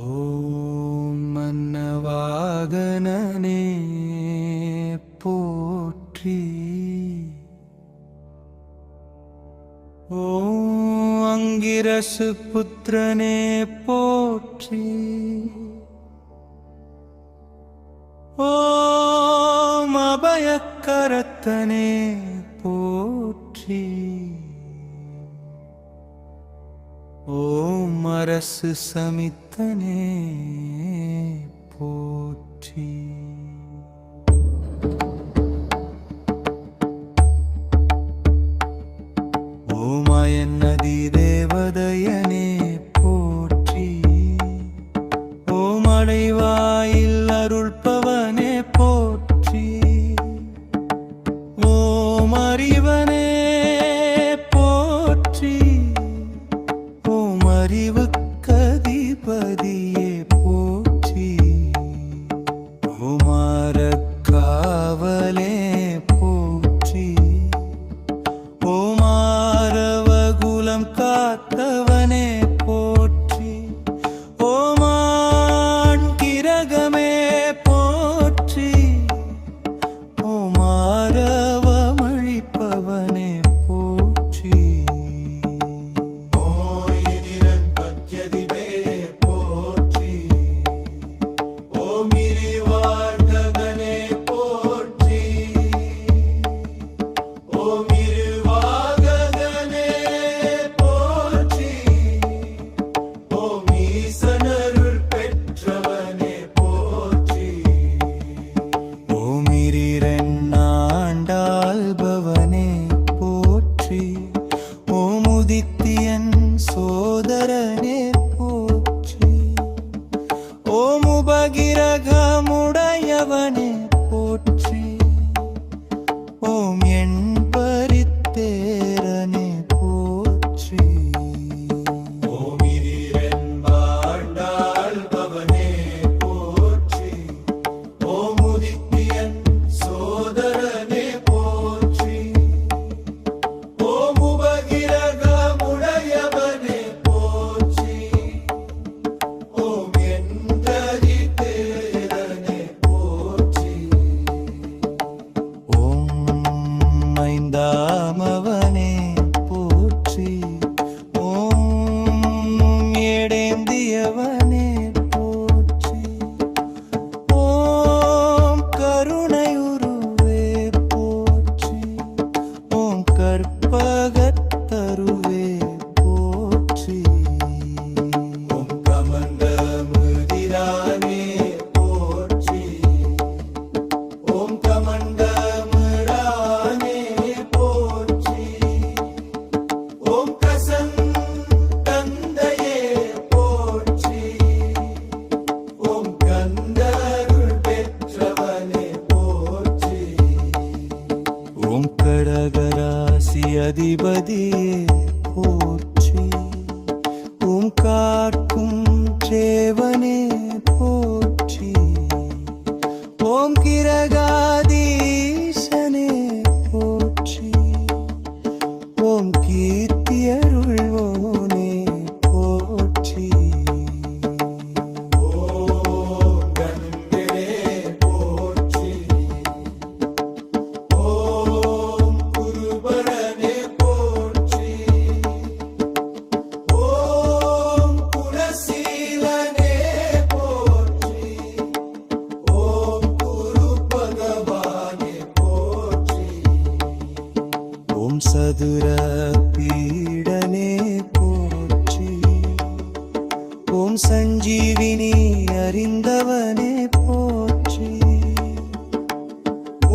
ஓம் மன்னவாகனனே போற்றி. ஓம் அங்கிரசு புத்திரனே போற்றி. ஓம் அபயக்கரத்தனே போற்றி. ஓம் அரசு சமித்தனே போற்றி. ஓம் அயன்னதி தேவதையனே போற்றி. ஓம் அடைவாயில் அருள்பவனே போற்றி. ஓம் அறிவனே போற்றி. ஓம் அறிவுக்கதிபதியே போற்றி. ஓம் அறக்காவலே போற்றி. ஓம் ஆரவகுலம் காத்தவனே போற்றி. ஓம் ஆண்கிரகமே போற்றி. ஓம் ஆரவமழிப்பவனே போற்றி. சோதரனே போற்றி. ஓம் உபகிரகமுடையவனே போற்றி. ஓம் எண்பரித்தேரனே போற்றி. ஓம் இரண்பாண்டாள்பவனே போற்றி. ஓம் உதித்தியன் சோதரனே போற்றி. ஓம் உபகிரகமுடையவனே போற்றி. ஓம் எண்பரித்தேரனே போற்றி. ஓம் ஐந்தாமவனே போற்றி. ஓம் ஏடேந்தியவனே போற்றி. ஓம் கருணையுருவே போற்றி. ஓம் கற்பகத்தருவே போற்றி. ஓம் கமண்டமுதிரானே போற்றி. ஓம் கமண்டமுடானே போற்றி. ஓம் கசன் தந்தையே போற்றி. ஓம் கந்தருள் பெற்றவனே போற்றி. ஓம் கடகராசி அதிபதியே போற்றி. ஓம் காக்கும் சேவனே போற்றி. ஓம் கிரகாதீசனே போற்றி. ஓம் கீர்த்தியருள்வோனே போற்றி. ஓம் கந்தரே போற்றி. ஓம் குருபரனே போற்றி. ஓம் குலசீலனே போற்றி. ஓம் குரு பகவானே போற்றி. ஓம் சதுர பீடனே போற்றி. ஓம் சஞ்சீவினி அறிந்தவனே போற்றி.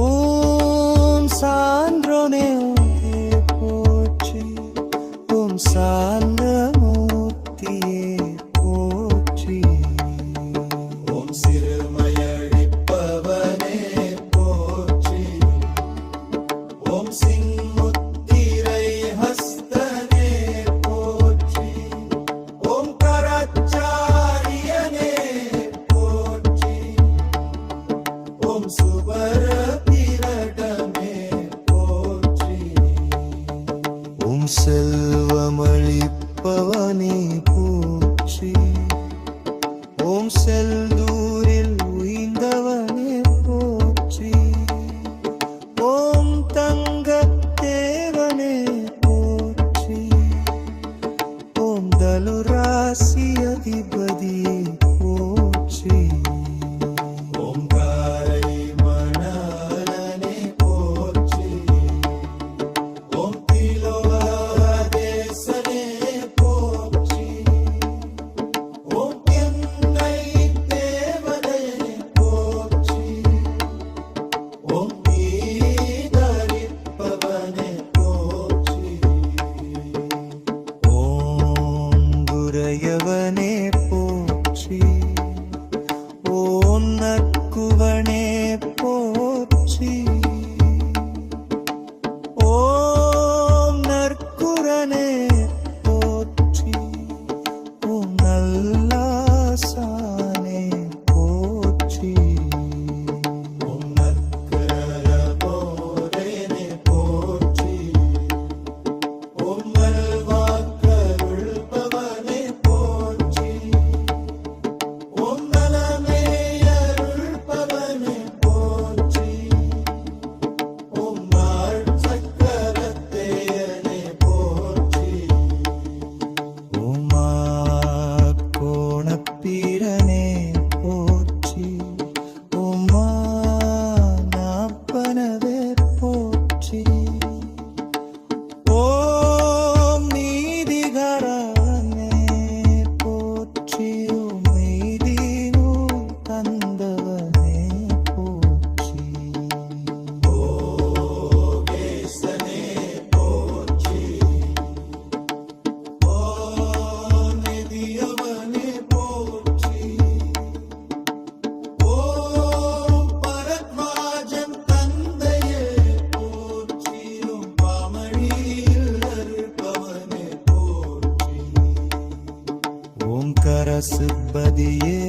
ஓம் சான்றோனே போற்றி. ஓம் சாந்தமூர்த்தியே போற்றி. ஓம் சிறுமையழிப்பவனே போற்றி. ஓம் சின்முத்திரை ஹஸ்தனே போற்றி. ஓம் கரச்சாரியனே போற்றி. ஓம் செல்லூரில் உய்ந்தவனே போற்றி. ஓம் தங்க தேவனே போற்றி. ஓம் தலுராசி அதிபதியே போற்றி. ஓங்காரை மணாளனே போற்றி. ஓம் திலோகதேசனே போற்றி. ஓம் என்னை தேவனே போற்றி. ஓம் தரிப்பவனே போற்றி. ஓம் குரையவனே போற்றி. ஓம் நற்குவனே போற்றி. ஓம் நற்குரனே போற்றி. ஓம் நல்லாசானே போற்றி. ஓம் நற்கரபோதேனே போற்றி. ஓம் நல்வாக்கருள்பவனே போற்றி. ஓம் நலமேயருள்பவனே போற்றி. ஓம் நாள் சக்கரத்தேயனே போற்றி. ஓமா கோணப்பீரனே போற்றி. ஓமா நாப்பனவே போற்றி. ஓம் நீதிகரனே போற்றி. ஓம் நீதிநூல் தந்தவனே போற்றி. ஓகேசனே போற்றி. ஓம் நிதியவனே போற்றி. ஓம் பரத்வாஜன் தந்தையே போற்றி. ஓம் பாமணியில் அருள்பவனே போற்றி. ஓம் கரசுபதியே